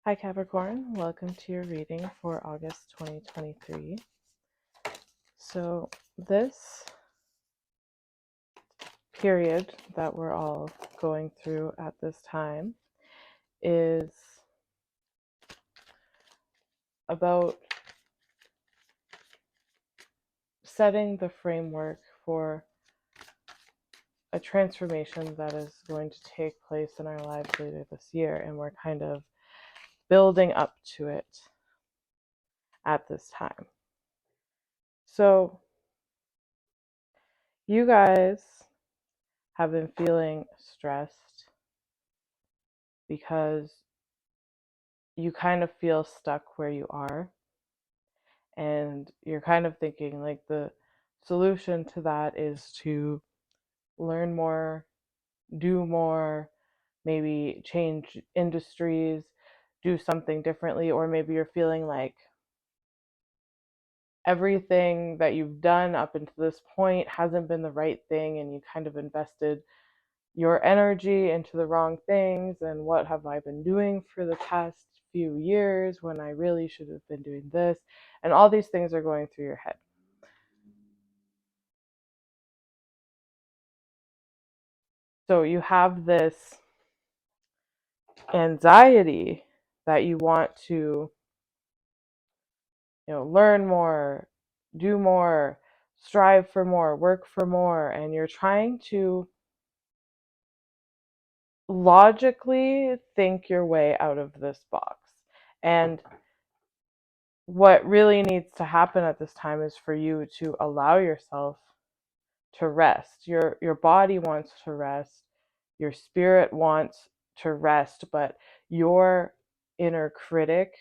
Hi Capricorn, welcome to your reading for August 2023. So this period that we're all going through at this time is about setting the framework for a transformation that is going to take place in our lives later this year, and we're kind of building up to it at this time. So you guys have been feeling stressed because you kind of feel stuck where you are, and you're kind of thinking like the solution to that is to learn more, do more, maybe change industries, do something differently, or maybe you're feeling like everything that you've done up until this point hasn't been the right thing, and you kind of invested your energy into the wrong things. And what have I been doing for the past few years when I really should have been doing this? And all these things are going through your head. So you have this anxiety that you want to, learn more, do more, strive for more, work for more, and you're trying to logically think your way out of this box. And what really needs to happen at this time is for you to allow yourself to rest. Your body wants to rest, your spirit wants to rest, but your inner critic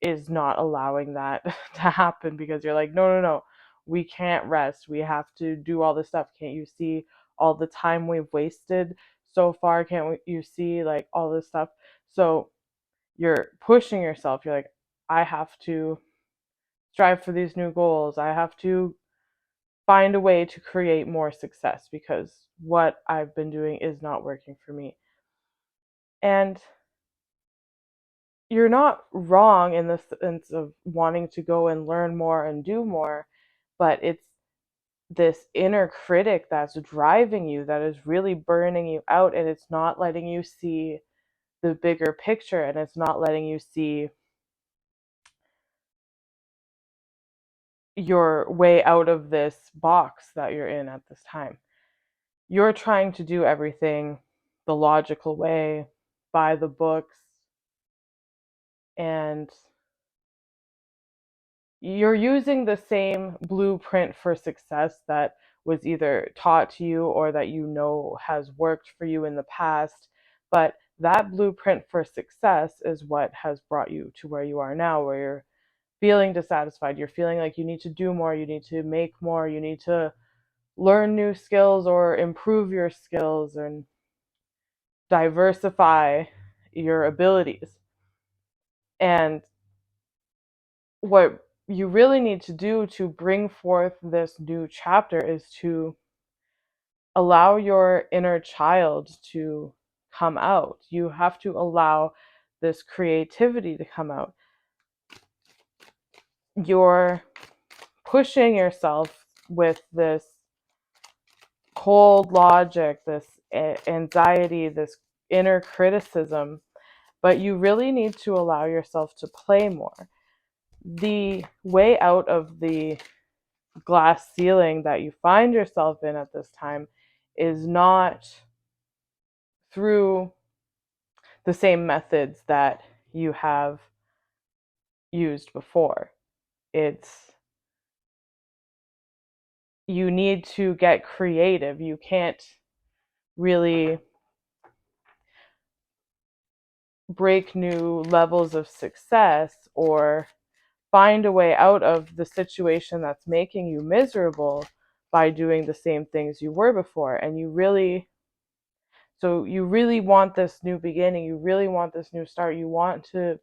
is not allowing that to happen, because you're like, no, we can't rest. We have to do all this stuff. Can't you see all the time we've wasted so far? You see like all this stuff? So you're pushing yourself. You're like, I have to strive for these new goals. I have to find a way to create more success because what I've been doing is not working for me. And you're not wrong in the sense of wanting to go and learn more and do more, but it's this inner critic that's driving you that is really burning you out, and it's not letting you see the bigger picture, and it's not letting you see your way out of this box that you're in at this time. You're trying to do everything the logical way, by the books, and you're using the same blueprint for success that was either taught to you or that has worked for you in the past. But that blueprint for success is what has brought you to where you are now, where you're feeling dissatisfied. You're feeling like you need to do more, you need to make more, you need to learn new skills or improve your skills and diversify your abilities. And what you really need to do to bring forth this new chapter is to allow your inner child to come out. You have to allow this creativity to come out. You're pushing yourself with this cold logic, this anxiety, this inner criticism, but you really need to allow yourself to play more. The way out of the glass ceiling that you find yourself in at this time is not through the same methods that you have used before. You need to get creative. You can't really break new levels of success or find a way out of the situation that's making you miserable by doing the same things you were before. And you really want this new beginning. You really want this new start. You want to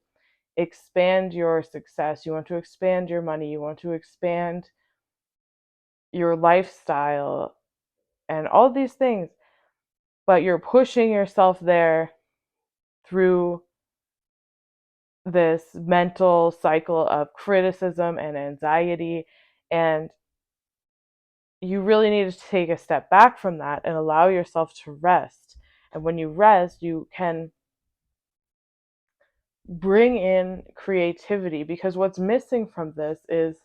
expand your success. You want to expand your money. You want to expand your lifestyle and all these things. But you're pushing yourself there through this mental cycle of criticism and anxiety, and you really need to take a step back from that and allow yourself to rest. And when you rest, you can bring in creativity, because what's missing from this is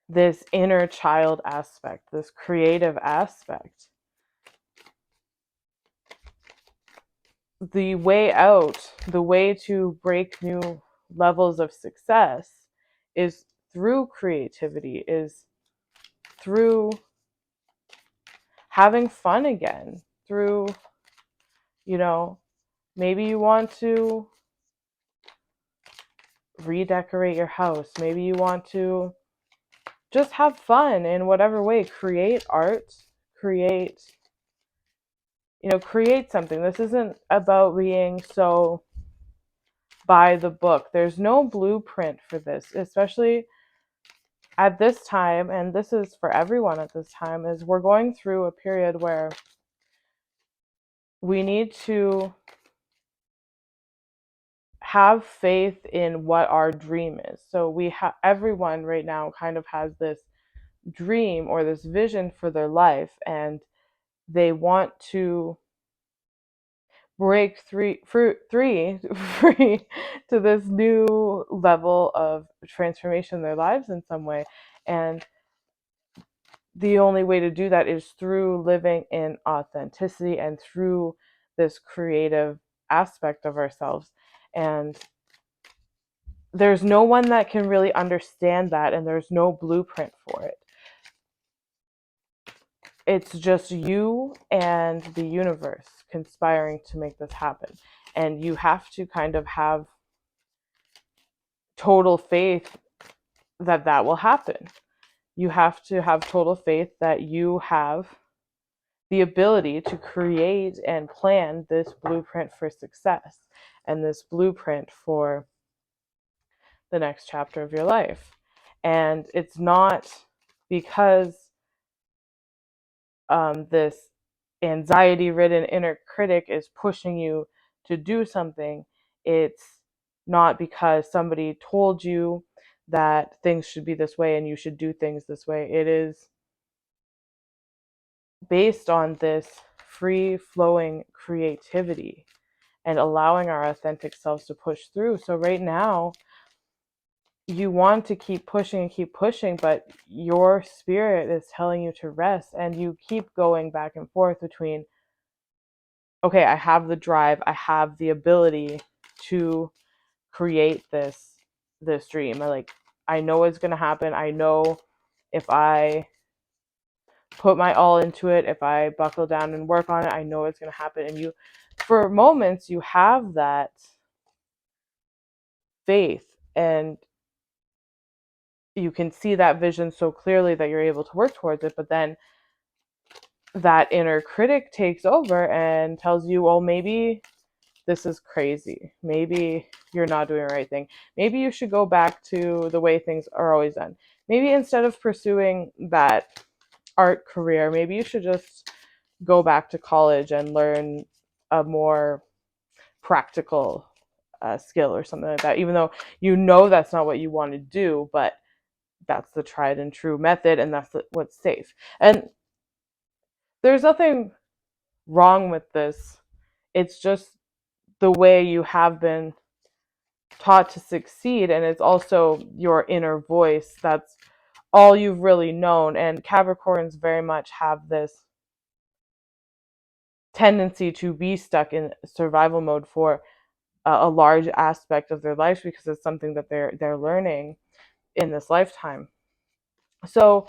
this inner child aspect, this creative aspect. The way out, the way to break new levels of success is through creativity, is through having fun again, through, you know, maybe you want to redecorate your house, maybe you want to just have fun in whatever way, create art, create, create something. This isn't about being so by the book. There's no blueprint for this, especially at this time, and this is for everyone at this time, is we're going through a period where we need to have faith in what our dream is. So everyone right now kind of has this dream or this vision for their life, and they want to break free to this new level of transformation in their lives in some way. And the only way to do that is through living in authenticity and through this creative aspect of ourselves. And there's no one that can really understand that, and there's no blueprint for it. It's just you and the universe conspiring to make this happen. And you have to kind of have total faith that that will happen. You have to have total faith that you have the ability to create and plan this blueprint for success and this blueprint for the next chapter of your life. And it's not because this anxiety ridden inner critic is pushing you to do something. It's not because somebody told you that things should be this way and you should do things this way. It is based on this free flowing creativity and allowing our authentic selves to push through. So right now, you want to keep pushing and keep pushing, but your spirit is telling you to rest, and you keep going back and forth between, okay, I have the drive, I have the ability to create this dream. I know it's going to happen. I know if I put my all into it, if I buckle down and work on it, I know it's going to happen. And you, for moments, you have that faith, and you can see that vision so clearly that you're able to work towards it. But then that inner critic takes over and tells you, well, maybe this is crazy. Maybe you're not doing the right thing. Maybe you should go back to the way things are always done. Maybe instead of pursuing that art career, maybe you should just go back to college and learn a more practical skill or something like that, even though you know that's not what you want to do, but that's the tried and true method, and that's what's safe. And there's nothing wrong with this. It's just the way you have been taught to succeed, and it's also your inner voice. That's all you've really known. And Capricorns very much have this tendency to be stuck in survival mode for a large aspect of their lives, because it's something that they're learning in this lifetime. So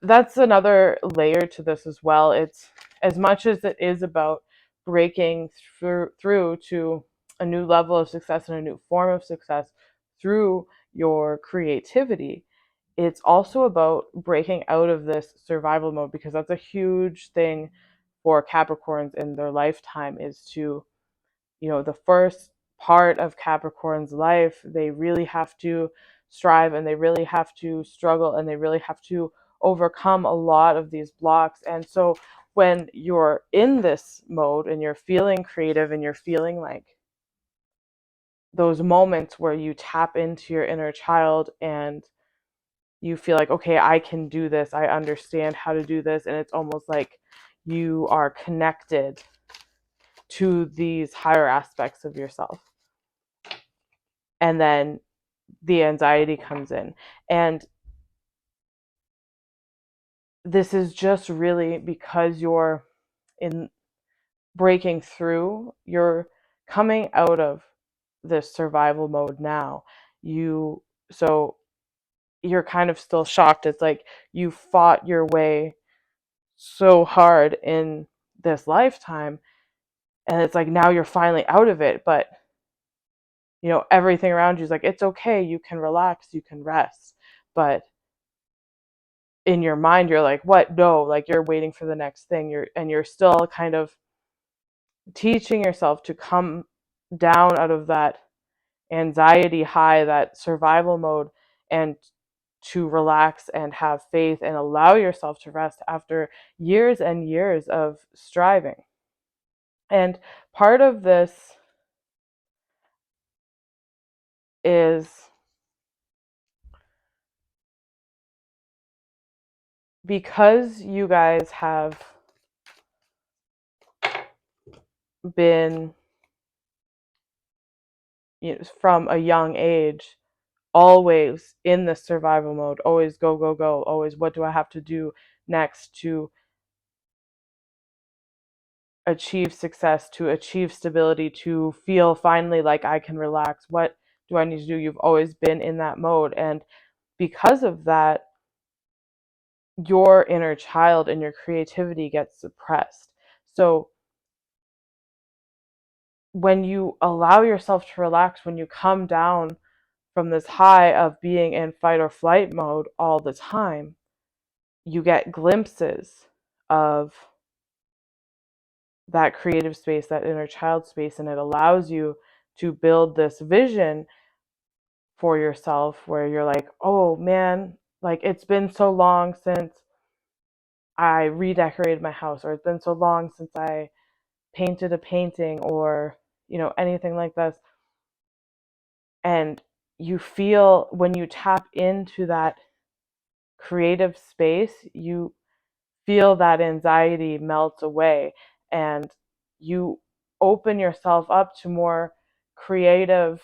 that's another layer to this as well. It's, as much as it is about breaking through to a new level of success and a new form of success through your creativity, it's also about breaking out of this survival mode, because that's a huge thing for Capricorns in their lifetime, is to, the first part of Capricorn's life, they really have to strive, and they really have to struggle, and they really have to overcome a lot of these blocks. And so when you're in this mode and you're feeling creative and you're feeling like those moments where you tap into your inner child and you feel like, okay, I can do this, I understand how to do this, and it's almost like you are connected to these higher aspects of yourself. And then the anxiety comes in. And this is just really because you're in breaking through, you're coming out of this survival mode now. So you're kind of still shocked. It's like you fought your way so hard in this lifetime, and it's like now you're finally out of it, but everything around you is like, it's okay, you can relax, you can rest. But in your mind you're like, what? No, like you're waiting for the next thing. You're still kind of teaching yourself to come down out of that anxiety high, that survival mode, and to relax and have faith and allow yourself to rest after years and years of striving. And part of this is because you guys have been, from a young age, always in the survival mode, always go, go, go, always what do I have to do next to achieve success, to achieve stability, to feel finally like I can relax. What do I need to do? You've always been in that mode. And because of that, your inner child and your creativity gets suppressed. So when you allow yourself to relax, when you come down from this high of being in fight or flight mode all the time, you get glimpses of that creative space, that inner child space, and it allows you to build this vision for yourself where you're like, oh man, like it's been so long since I redecorated my house, or it's been so long since I painted a painting, or anything like this. And you feel, when you tap into that creative space, you feel that anxiety melts away, and you open yourself up to more creative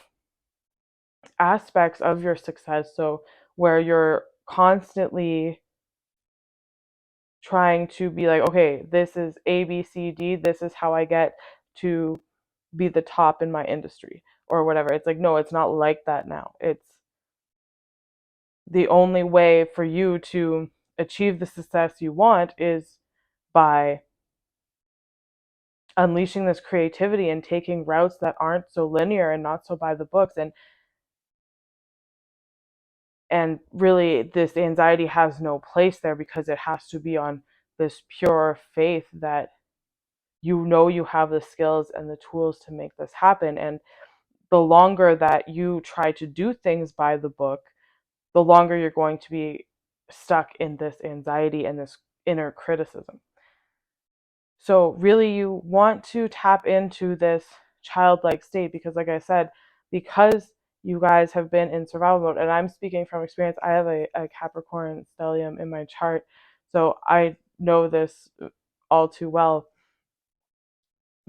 aspects of your success. So where you're constantly trying to be like, okay, this is A, B, C, D, this is how I get to be the top in my industry or whatever. It's like, no, it's not like that now. It's the only way for you to achieve the success you want is by unleashing this creativity and taking routes that aren't so linear and not so by the books. And really, this anxiety has no place there, because it has to be on this pure faith that you have the skills and the tools to make this happen. And the longer that you try to do things by the book, the longer you're going to be stuck in this anxiety and this inner criticism. So really, you want to tap into this childlike state, because like I said, because you guys have been in survival mode, and I'm speaking from experience. I have a Capricorn stellium in my chart, so I know this all too well.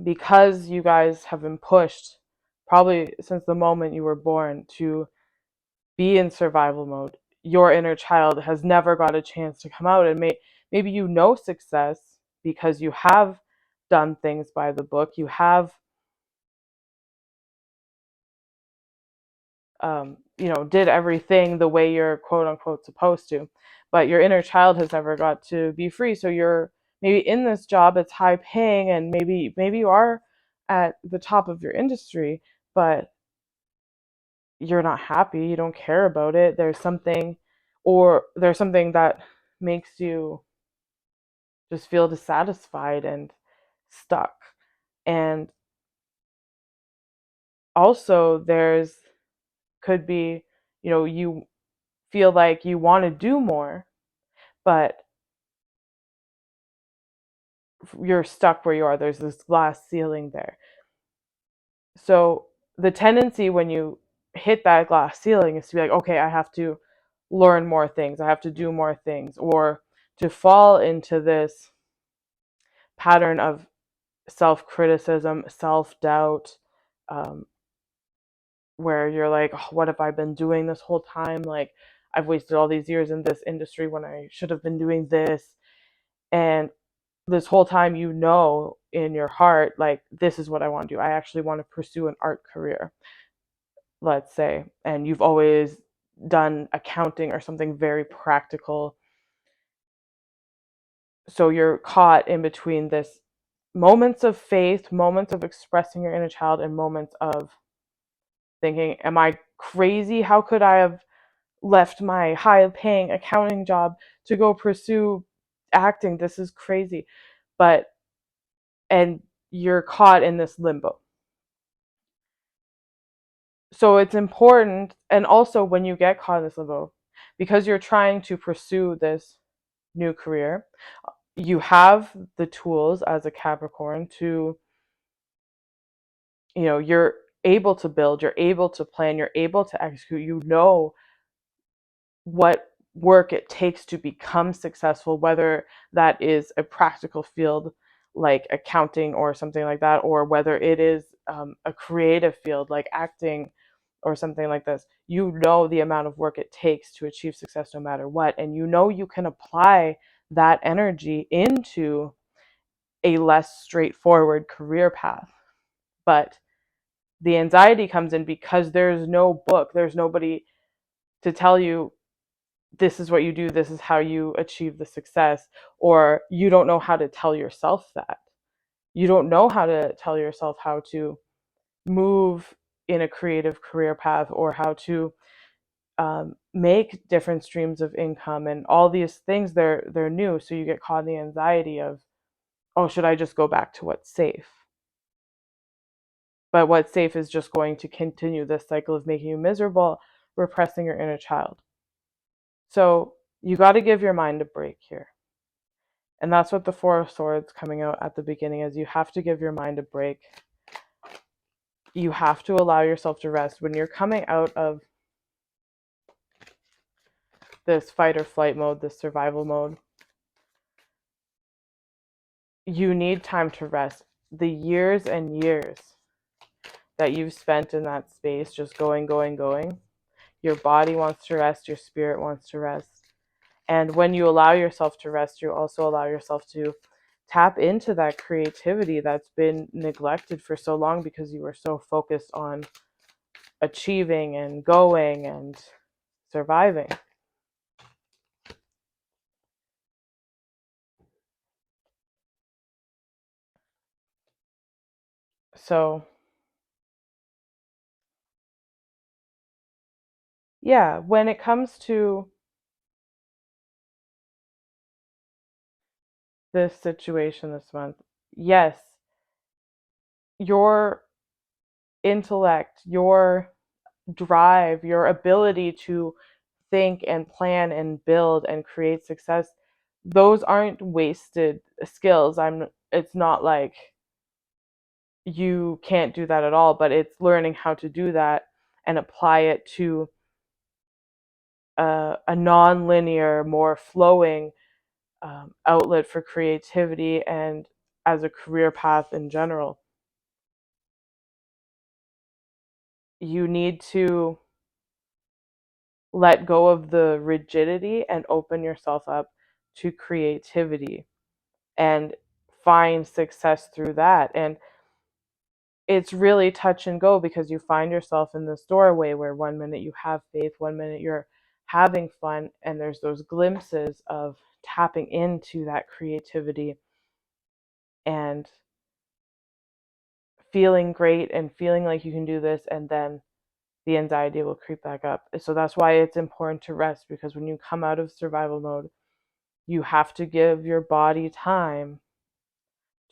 Because you guys have been pushed, probably since the moment you were born, to be in survival mode, your inner child has never got a chance to come out. And maybe success because you have done things by the book, you have did everything the way you're quote unquote supposed to, but your inner child has never got to be free. So you're maybe in this job, it's high paying, and maybe you are at the top of your industry, but you're not happy, you don't care about it. There's something that makes you just feel dissatisfied and stuck. And also there's could be, you feel like you want to do more, but you're stuck where you are. There's this glass ceiling there. So the tendency when you hit that glass ceiling is to be like, okay, I have to learn more things, I have to do more things, or to fall into this pattern of self criticism, self doubt, um, where you're like, oh, what have I been doing this whole time? Like, I've wasted all these years in this industry when I should have been doing this. And this whole time, you know, in your heart, like, this is what I want to do. I actually want to pursue an art career, let's say. And you've always done accounting or something very practical. So you're caught in between this moments of faith, moments of expressing your inner child, and moments of thinking, am I crazy? How could I have left my high paying accounting job to go pursue acting? This is crazy. But, and you're caught in this limbo. So it's important, and also when you get caught in this limbo, because you're trying to pursue this new career, you have the tools as a Capricorn to, you know, you're able to build, you're able to plan, you're able to execute, you know what work it takes to become successful, whether that is a practical field like accounting or something like that, or whether it is a creative field like acting or something like this. You know the amount of work it takes to achieve success no matter what, and you know you can apply that energy into a less straightforward career path. But the anxiety comes in because there's no book, there's nobody to tell you this is what you do, this is how you achieve the success, or you don't know how to tell yourself that. You don't know how to tell yourself how to move in a creative career path, or how to make different streams of income, and all these things. They're new, so you get caught in the anxiety of, oh, should I just go back to what's safe? But what's safe is just going to continue this cycle of making you miserable, repressing your inner child. So you got to give your mind a break here. And that's what the Four of Swords coming out at the beginning is. You have to give your mind a break. You have to allow yourself to rest. When you're coming out of this fight or flight mode, this survival mode, you need time to rest. The years and years that you've spent in that space, just going, going, going, your body wants to rest, your spirit wants to rest. And when you allow yourself to rest, you also allow yourself to tap into that creativity that's been neglected for so long because you were so focused on achieving and going and surviving. So, yeah, when it comes to this situation this month, yes, your intellect, your drive, your ability to think and plan and build and create success, those aren't wasted skills. It's not like you can't do that at all, but it's learning how to do that and apply it to a non-linear, more flowing outlet for creativity and as a career path in general. You need to let go of the rigidity and open yourself up to creativity and find success through that. And it's really touch and go because you find yourself in this doorway where one minute you have faith, one minute you're having fun, and there's those glimpses of tapping into that creativity and feeling great and feeling like you can do this, and then the anxiety will creep back up. So that's why it's important to rest, because when you come out of survival mode, you have to give your body time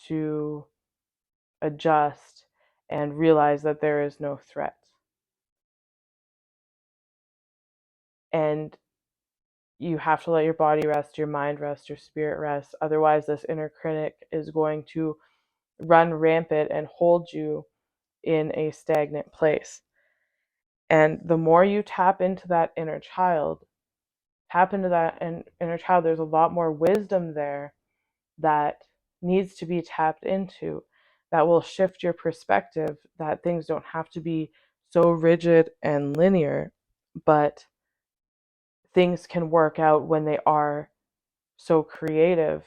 to adjust and realize that there is no threat. And you have to let your body rest, your mind rest, your spirit rest. Otherwise, this inner critic is going to run rampant and hold you in a stagnant place. And the more you tap into that inner child, there's a lot more wisdom there that needs to be tapped into, that will shift your perspective, that things don't have to be so rigid and linear, but things can work out when they are so creative,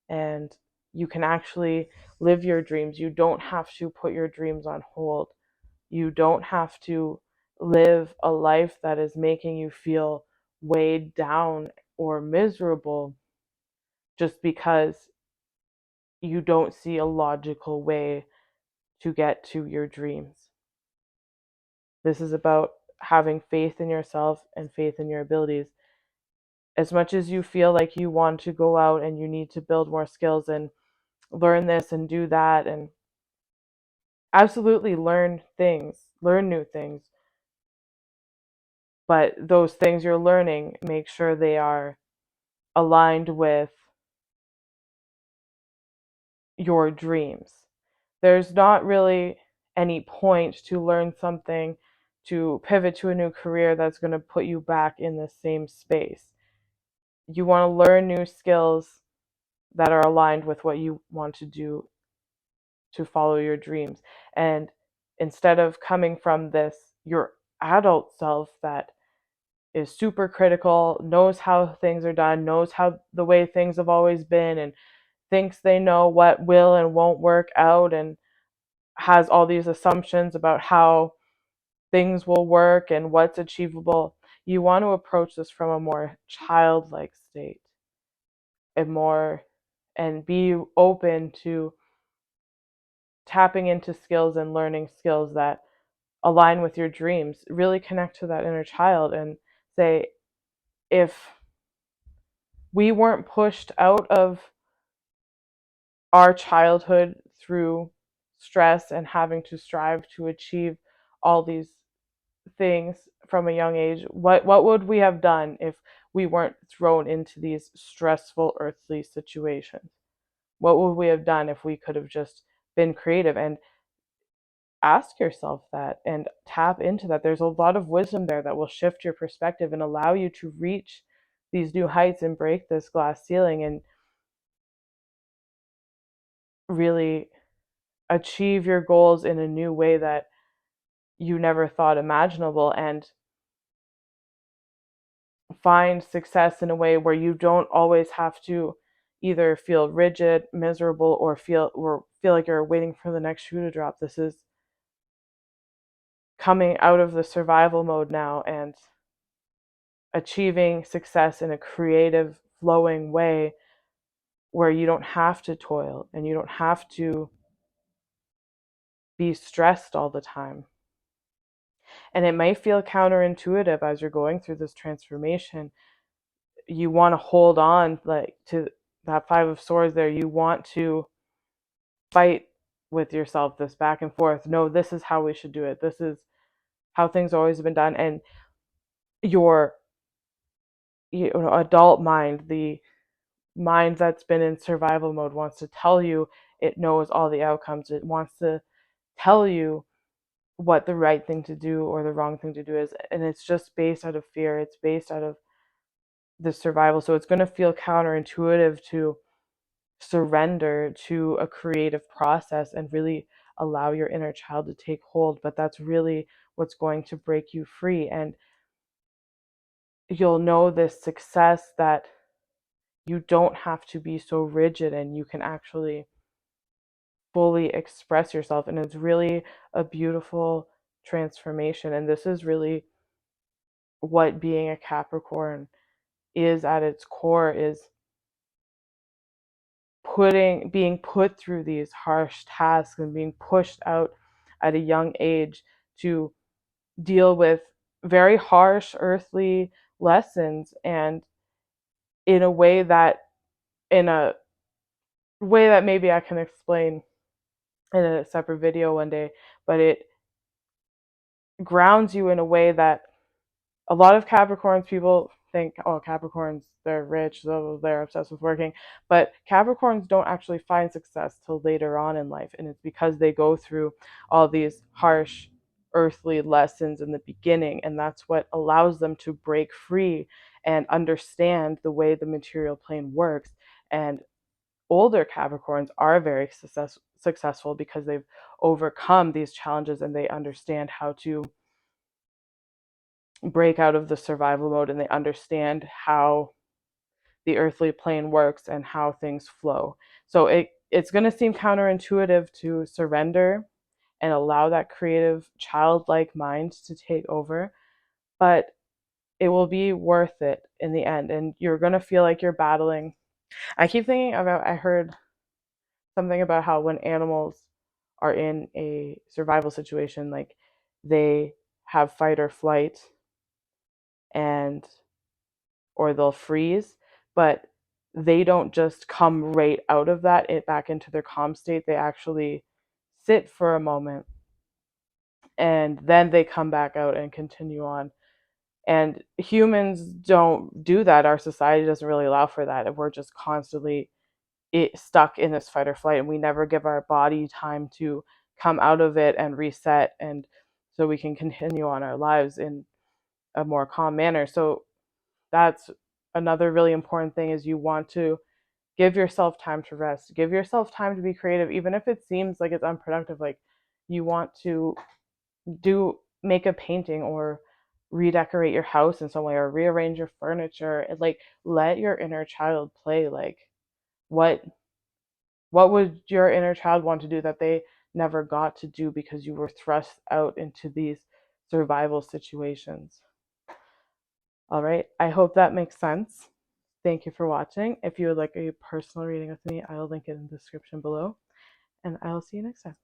and you can actually live your dreams. You don't have to put your dreams on hold. You don't have to live a life that is making you feel weighed down or miserable just because you don't see a logical way to get to your dreams. This is about having faith in yourself and faith in your abilities. As much as you feel like you want to go out and you need to build more skills and learn this and do that, and absolutely learn new things, but those things you're learning, make sure they are aligned with your dreams. There's not really any point to learn something, to pivot to a new career that's going to put you back in the same space. You want to learn new skills that are aligned with what you want to do to follow your dreams. And instead of coming from this, your adult self that is super critical, knows how things are done, knows how the way things have always been, and thinks they know what will and won't work out, and has all these assumptions about how things will work and what's achievable. You want to approach this from a more childlike state, and be open to tapping into skills and learning skills that align with your dreams. Really connect to that inner child and say, if we weren't pushed out of our childhood through stress and having to strive to achieve all these things from a young age, what would we have done if we weren't thrown into these stressful earthly situations? What would we have done if we could have just been creative? And ask yourself that and tap into that. There's a lot of wisdom there that will shift your perspective and allow you to reach these new heights and break this glass ceiling and really achieve your goals in a new way that you never thought imaginable, and find success in a way where you don't always have to either feel rigid, miserable, or feel like you're waiting for the next shoe to drop. This is coming out of the survival mode now and achieving success in a creative, flowing way where you don't have to toil and you don't have to be stressed all the time. And it might feel counterintuitive as you're going through this transformation. You want to hold on like to that Five of Swords there. You want to fight with yourself, this back and forth. No, this is how we should do it. This is how things always have been done. And your adult mind, the mind that's been in survival mode, wants to tell you it knows all the outcomes. It wants to tell you what the right thing to do or the wrong thing to do is. And it's just based out of fear. It's based out of the survival. So it's going to feel counterintuitive to surrender to a creative process and really allow your inner child to take hold. But that's really what's going to break you free. And you'll know this success that you don't have to be so rigid and you can actually fully express yourself. And it's really a beautiful transformation. And this is really what being a Capricorn is at its core, is being put through these harsh tasks and being pushed out at a young age to deal with very harsh earthly lessons, and in a way that in a way that maybe I can explain in a separate video one day, but it grounds you in a way that a lot of Capricorns people think, oh, Capricorns, they're rich, so they're obsessed with working. But Capricorns don't actually find success till later on in life. And it's because they go through all these harsh earthly lessons in the beginning. And that's what allows them to break free and understand the way the material plane works. And older Capricorns are very successful because they've overcome these challenges and they understand how to break out of the survival mode, and they understand how the earthly plane works and how things flow. So it's going to seem counterintuitive to surrender and allow that creative childlike mind to take over, but it will be worth it in the end, and you're going to feel like you're battling. I keep thinking about, I heard something about how when animals are in a survival situation, like they have fight or flight, and or they'll freeze, but they don't just come right out of that back into their calm state. They actually sit for a moment and then they come back out and continue on. And humans don't do that. Our society doesn't really allow for that. And we're just constantly stuck in this fight or flight, and we never give our body time to come out of it and reset, and so we can continue on our lives in a more calm manner. So that's another really important thing, is you want to give yourself time to rest, give yourself time to be creative, even if it seems like it's unproductive. Like, you want to make a painting or redecorate your house in some way or rearrange your furniture, and like let your inner child play. Like, what would your inner child want to do that they never got to do because you were thrust out into these survival situations? All right, I hope that makes sense. Thank you for watching. If you would like a personal reading with me, I'll link it in the description below, and I'll see you next time.